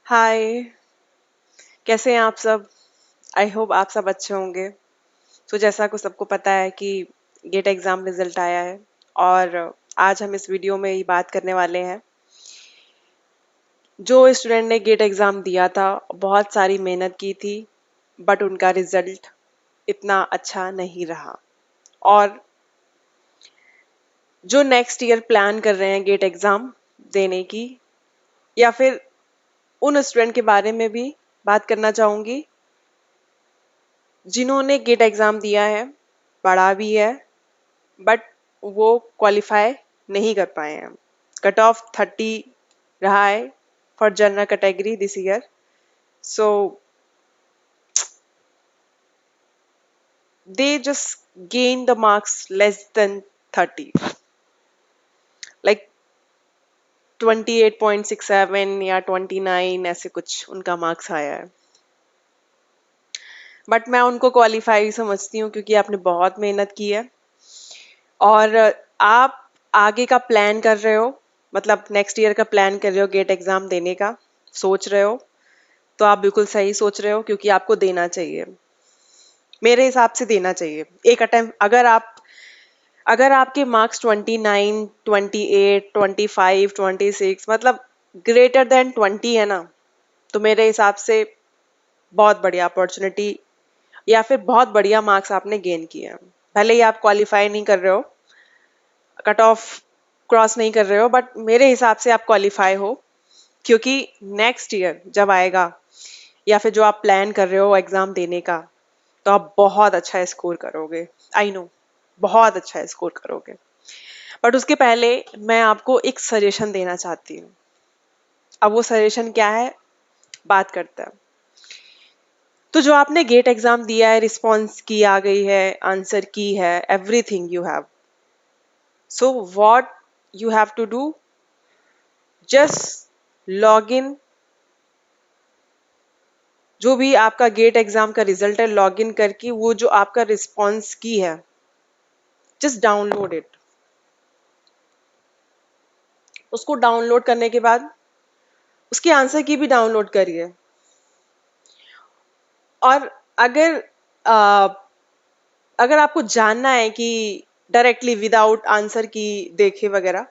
हाय। कैसे हैं आप सब? आई होप आप सब अच्छे होंगे। तो जैसा को सबको पता है कि गेट एग्जाम रिजल्ट आया है और आज हम इस वीडियो में ये बात करने वाले हैं। जो स्टूडेंट ने गेट एग्जाम दिया था, बहुत सारी मेहनत की थी, बट उनका रिजल्ट इतना अच्छा नहीं रहा। और जो नेक्स्ट ईयर प्लान कर रहे हैं गेट एग्जाम देने की, या फिर उन स्टूडेंट के बारे में भी बात करना चाहूंगी जिन्होंने गेट एग्जाम दिया है, पढ़ा भी है, बट वो क्वालिफाई नहीं कर पाए हैं। कट ऑफ 30 रहा है for general category this year. So they just gain the marks less than 30, like 28.67 या 29, ऐसे कुछ उनका मार्क्स आया है। बट मैं उनको क्वालिफाई समझती हूँ क्योंकि आपने बहुत मेहनत की है और आप आगे का प्लान कर रहे हो, मतलब नेक्स्ट ईयर का प्लान कर रहे हो, गेट एग्जाम देने का सोच रहे हो। तो आप बिल्कुल सही सोच रहे हो क्योंकि आपको देना चाहिए। मेरे हिसाब से देना चाहिए एक अटेम्प्ट। अगर आपके मार्क्स 29, 28, 25, 26, मतलब ग्रेटर देन 20 है ना, तो मेरे हिसाब से बहुत बढ़िया अपॉर्चुनिटी या फिर बहुत बढ़िया मार्क्स आपने गेन किए हैं। भले ही आप क्वालिफाई नहीं कर रहे हो, कट ऑफ क्रॉस नहीं कर रहे हो, बट मेरे हिसाब से आप क्वालिफाई हो क्योंकि नेक्स्ट ईयर जब आएगा या फिर जो आप प्लान कर रहे हो एग्जाम देने का, तो आप बहुत अच्छा स्कोर करोगे। आई नो, बहुत अच्छा स्कोर करोगे। बट उसके पहले मैं आपको एक सजेशन देना चाहती हूँ। अब वो सजेशन क्या है, बात करते हैं। तो जो आपने गेट एग्जाम दिया है, रिस्पॉन्स की आ गई है, आंसर की है, everything you have. So what you have to do, just log in. जो भी आपका गेट एग्जाम का रिजल्ट है, लॉग इन करके वो जो आपका रिस्पॉन्स की है, जस्ट डाउनलोड इट। उसको डाउनलोड करने के बाद उसके आंसर की भी डाउनलोड करिए। और अगर आ, अगर आपको जानना है कि डायरेक्टली विदाउट आंसर की देखे वगैरह,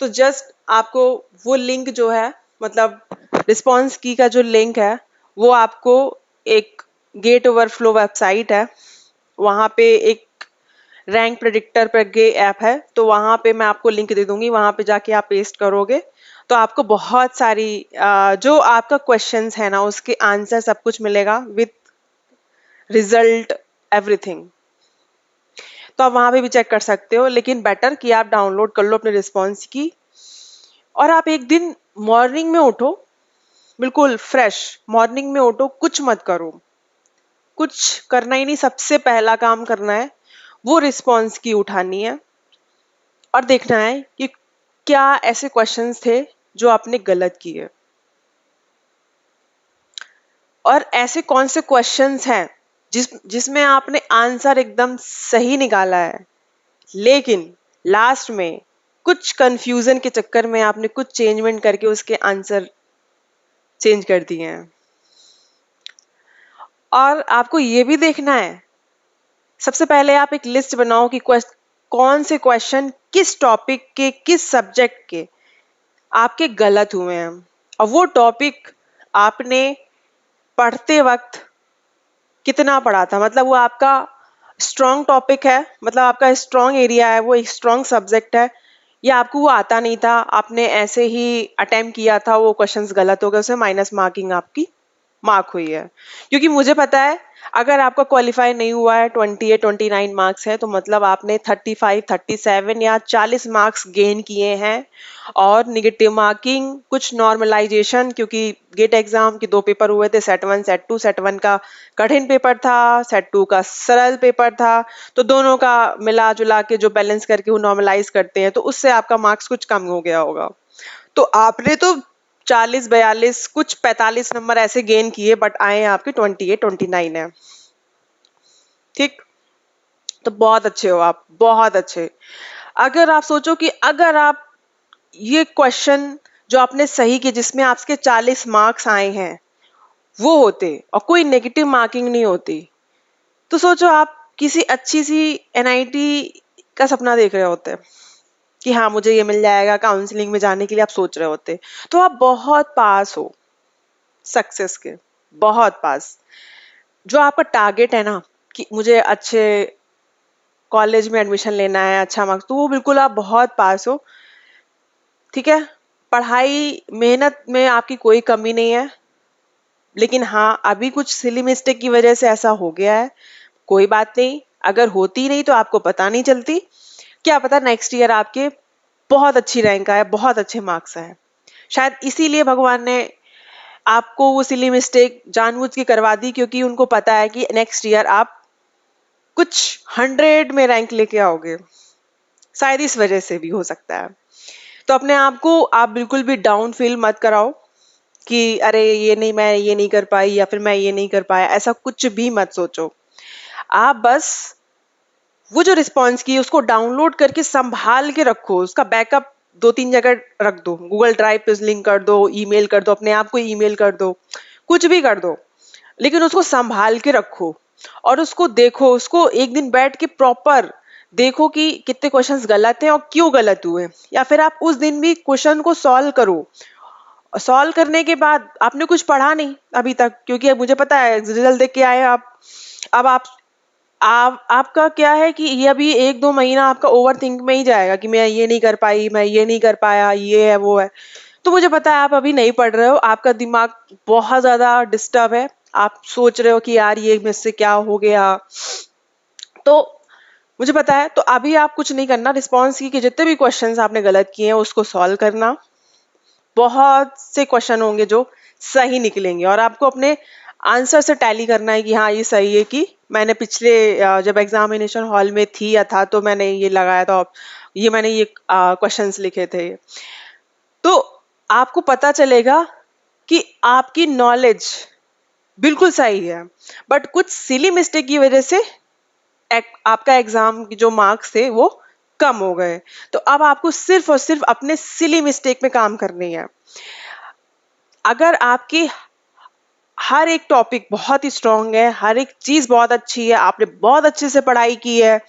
तो जस्ट आपको वो लिंक जो है, मतलब रिस्पॉन्स की का जो लिंक है, वो आपको एक गेट ओवरफ्लो वेबसाइट है, वहां पे एक रैंक प्रेडिक्टर पर गे ऐप है, तो वहां पे मैं आपको लिंक दे दूंगी। वहां पे जाके आप पेस्ट करोगे तो आपको बहुत सारी जो आपका क्वेश्चंस है ना, उसके आंसर सब कुछ मिलेगा विथ रिजल्ट, एवरीथिंग। तो आप वहां पे भी चेक कर सकते हो, लेकिन बेटर कि आप डाउनलोड कर लो अपने रिस्पॉन्स की। और आप एक दिन मॉर्निंग में उठो, बिल्कुल फ्रेश मॉर्निंग में उठो, कुछ मत करो, कुछ करना ही नहीं। सबसे पहला काम करना है वो रिस्पॉन्स की उठानी है और देखना है कि क्या ऐसे क्वेश्चंस थे जो आपने गलत किए, और ऐसे कौन से क्वेश्चंस हैं जिसमें आपने आंसर एकदम सही निकाला है, लेकिन लास्ट में कुछ कंफ्यूजन के चक्कर में आपने कुछ चेंजमेंट करके उसके आंसर चेंज कर दिए हैं। और आपको ये भी देखना है, सबसे पहले आप एक लिस्ट बनाओ कि कौन से क्वेश्चन किस टॉपिक के, किस सब्जेक्ट के आपके गलत हुए हैं, और वो टॉपिक आपने पढ़ते वक्त कितना पढ़ा था। मतलब वो आपका स्ट्रॉन्ग टॉपिक है, मतलब आपका स्ट्रॉन्ग एरिया है, वो एक स्ट्रॉन्ग सब्जेक्ट है, या आपको वो आता नहीं था, आपने ऐसे ही अटेम्प्ट किया था, वो क्वेश्चंस गलत हो गए, उसमें माइनस मार्किंग आपकी मार्क हुई है। क्योंकि मुझे पता है, अगर आपका क्वालिफाई नहीं हुआ है, 28, 29 मार्क्स है, तो मतलब आपने 35, 37 या 40 मार्क्स गेन किए हैं। और निगेटिव मार्किंग, कुछ नॉर्मलाइजेशन, क्योंकि गेट एग्जाम के 2 पेपर हुए थे, सेट 1 सेट 2। सेट 1 का कठिन पेपर था, सेट 2 का सरल पेपर था, तो दोनों का मिला जुला के जो बैलेंस करके वो नॉर्मलाइज करते हैं, तो उससे आपका मार्क्स कुछ कम हो गया होगा। तो आपने तो 40, 42, कुछ 45 नंबर ऐसे गेन किए, बट आए आपके 28, 29 है। ठीक, तो बहुत अच्छे हो आप, बहुत अच्छे। अगर आप सोचो कि अगर आप ये क्वेश्चन जो आपने सही किए, जिसमें आपके 40 मार्क्स आए हैं, वो होते और कोई नेगेटिव मार्किंग नहीं होती, तो सोचो आप किसी अच्छी सी एनआईटी का सपना देख रहे होते कि हाँ मुझे ये मिल जाएगा, काउंसलिंग में जाने के लिए आप सोच रहे होते, तो आप बहुत पास हो सक्सेस के, बहुत पास। जो आपका टारगेट है ना कि मुझे अच्छे कॉलेज में एडमिशन लेना है, अच्छा मार्क्स, तो वो बिल्कुल आप बहुत पास हो। ठीक है, पढ़ाई मेहनत में आपकी कोई कमी नहीं है, लेकिन हाँ अभी कुछ सिली मिस्टेक की वजह से ऐसा हो गया है। कोई बात नहीं, अगर होती नहीं तो आपको पता नहीं चलती, क्या पता नेक्स्ट ईयर आपके बहुत अच्छी रैंक आए, बहुत अच्छे मार्क्स आए। शायद इसीलिए भगवान ने आपको वो सिली मिस्टेक जानबूझ के करवा दी, क्योंकि उनको पता है कि नेक्स्ट ईयर आप कुछ 100 में रैंक लेके आओगे। शायद इस वजह से भी हो सकता है। तो अपने आप को आप बिल्कुल भी डाउन फील मत कराओ कि अरे ये नहीं, मैं ये नहीं कर पाई या फिर मैं ये नहीं कर पाया, ऐसा कुछ भी मत सोचो। आप बस वो जो रिस्पॉन्स की उसको डाउनलोड करके संभाल के रखो, उसका बैकअप 2-3 जगह रख दो, गूगल ड्राइव पे लिंक कर दो, ईमेल कर दो, अपने आप को ईमेल कर दो, कुछ भी कर दो, लेकिन उसको संभाल के रखो और उसको देखो, उसको एक दिन बैठ के प्रॉपर देखो कि कितने क्वेश्चंस गलत हैं और क्यों गलत हुए, या फिर आप उस दिन भी क्वेश्चन को सॉल्व करो। सॉल्व करने के बाद आपने कुछ पढ़ा नहीं अभी तक, क्योंकि अब मुझे पता है रिजल्ट देख के आए आप। अब आप आपका क्या है कि ये अभी 1-2 महीना आपका ओवर थिंक में ही जाएगा कि मैं ये नहीं कर पाई, मैं ये नहीं कर पाया, ये है वो है। तो मुझे पता है आप अभी नहीं पढ़ रहे हो, आपका दिमाग बहुत ज्यादा डिस्टर्ब है, आप सोच रहे हो कि यार ये मुझसे क्या हो गया। तो मुझे पता है, तो अभी आप कुछ नहीं करना, रिस्पॉन्स की कि जितने भी क्वेश्चंस आपने गलत किए हैं उसको सॉल्व करना। बहुत से क्वेश्चन होंगे जो सही निकलेंगे और आपको अपने आंसर से टैली करना है कि हाँ ये सही है, कि मैंने पिछले जब एग्जामिनेशन हॉल में थी या था तो मैंने ये लगाया था, ये मैंने ये क्वेश्चंस लिखे थे। तो आपको पता चलेगा कि आपकी नॉलेज बिल्कुल सही है, बट कुछ सिली मिस्टेक की वजह से आपका एग्जाम की जो मार्क्स थे वो कम हो गए। तो अब आपको सिर्फ और सिर्फ अपने सिली मिस्टेक में काम करनी है। अगर आपकी हर एक टॉपिक बहुत ही स्ट्रांग है, हर एक चीज बहुत अच्छी है, आपने बहुत अच्छे से पढ़ाई की है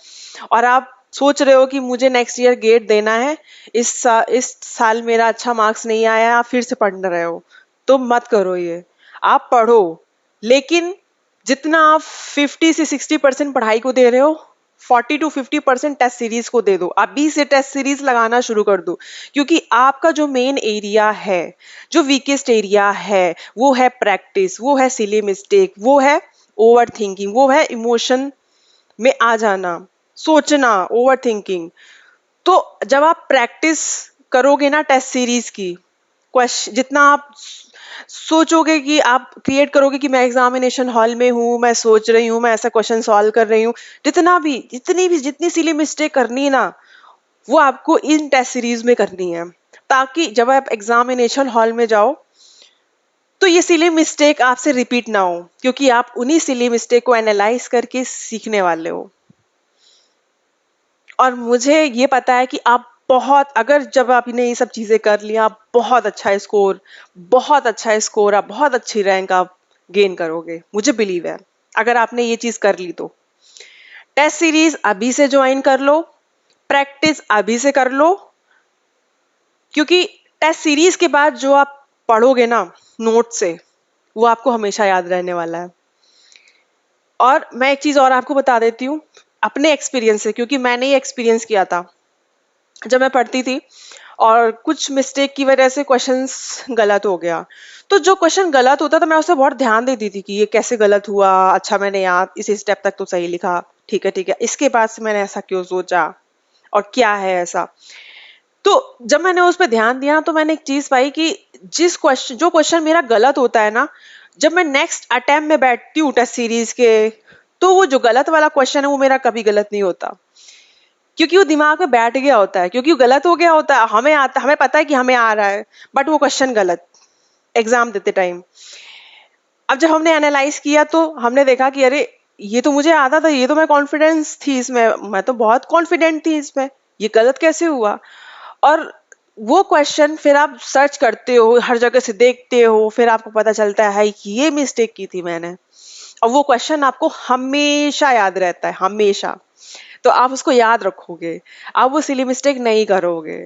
और आप सोच रहे हो कि मुझे नेक्स्ट ईयर गेट देना है, इस साल मेरा अच्छा मार्क्स नहीं आया, आप फिर से पढ़ रहे हो, तो मत करो ये। आप पढ़ो, लेकिन जितना आप 50 से 60% पढ़ाई को दे रहे हो, 40 to 50% टेस्ट सीरीज को दे दो। अभी से टेस्ट सीरीज लगाना शुरू कर दो, क्योंकि आपका जो मेन एरिया है, जो वीकेस्ट एरिया है, वो है प्रैक्टिस, वो है सिली मिस्टेक, वो है ओवर थिंकिंग, वो है इमोशन में आ जाना, सोचना, ओवर थिंकिंग। तो जब आप प्रैक्टिस करोगे ना टेस्ट सीरीज की, क्वेश्चन जितना आप सोचोगे कि आप क्रिएट करोगे कि मैं एग्जामिनेशन हॉल में हूँ, मैं सोच रही हूँ, मैं ऐसा क्वेश्चन सॉल्व कर रही हूँ, जितनी सिली मिस्टेक करनी है ना, वो आपको इन टेस्ट सीरीज में करनी है, ताकि जब आप एग्जामिनेशन हॉल में जाओ तो ये सिली मिस्टेक आपसे रिपीट ना हो, क्योंकि आप उन्हीं सिली मिस्टेक को एनालाइज करके सीखने वाले हो। और मुझे ये पता है कि आप बहुत, अगर जब आपने ये सब चीजें कर लिया, आप बहुत अच्छा स्कोर, आप बहुत अच्छी रैंक आप गेन करोगे, मुझे बिलीव है अगर आपने ये चीज कर ली तो। टेस्ट सीरीज अभी से ज्वाइन कर लो, प्रैक्टिस अभी से कर लो, क्योंकि टेस्ट सीरीज के बाद जो आप पढ़ोगे ना नोट से, वो आपको हमेशा याद रहने वाला है। और मैं एक चीज और आपको बता देती हूँ अपने एक्सपीरियंस से, क्योंकि मैंने ये एक्सपीरियंस किया था जब मैं पढ़ती थी और कुछ मिस्टेक की वजह से क्वेश्चंस गलत हो गया। तो जो क्वेश्चन गलत होता था मैं उसे बहुत ध्यान देती थी कि ये कैसे गलत हुआ, अच्छा मैंने याद इस स्टेप तक तो सही लिखा, ठीक है, इसके बाद से मैंने ऐसा क्यों सोचा और क्या है ऐसा। तो जब मैंने उस पर ध्यान दिया तो मैंने एक चीज पाई कि जो क्वेश्चन मेरा गलत होता है ना, जब मैं नेक्स्ट अटेम्प्ट में बैठती हूँ टेस्ट सीरीज के, तो वो जो गलत वाला क्वेश्चन है वो मेरा कभी गलत नहीं होता, क्योंकि वो दिमाग में बैठ गया होता है, क्योंकि वो गलत हो गया होता है, हमें पता है कि हमें आ रहा है, बट वो क्वेश्चन गलत एग्जाम देते टाइम। अब जब हमने एनालाइज किया तो हमने देखा कि अरे ये तो मुझे आता था, ये तो मैं कॉन्फिडेंस थी इसमें, मैं तो बहुत कॉन्फिडेंट थी इसमें, ये गलत कैसे हुआ। और वो क्वेश्चन फिर आप सर्च करते हो, हर जगह से देखते हो, फिर आपको पता चलता है कि ये मिस्टेक की थी मैंने, और वो क्वेश्चन आपको हमेशा याद रहता है, हमेशा। तो आप उसको याद रखोगे, आप वो सिली मिस्टेक नहीं करोगे।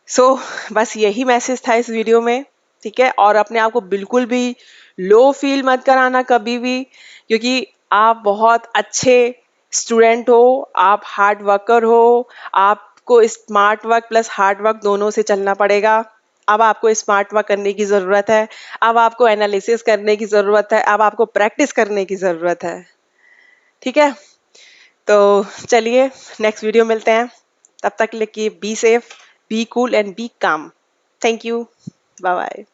सो बस यही मैसेज था इस वीडियो में, ठीक है। और अपने आप को बिल्कुल भी लो फील मत कराना कभी भी, क्योंकि आप बहुत अच्छे स्टूडेंट हो, आप हार्ड वर्कर हो। आपको smart work plus hard work दोनों से चलना पड़ेगा। अब आपको स्मार्ट वर्क करने की जरूरत है, अब आपको एनालिसिस करने की जरूरत है, अब आपको प्रैक्टिस करने की जरूरत है, ठीक है। तो चलिए नेक्स्ट वीडियो मिलते हैं, तब तक के लिए be safe, be cool and be calm. Thank you, bye bye.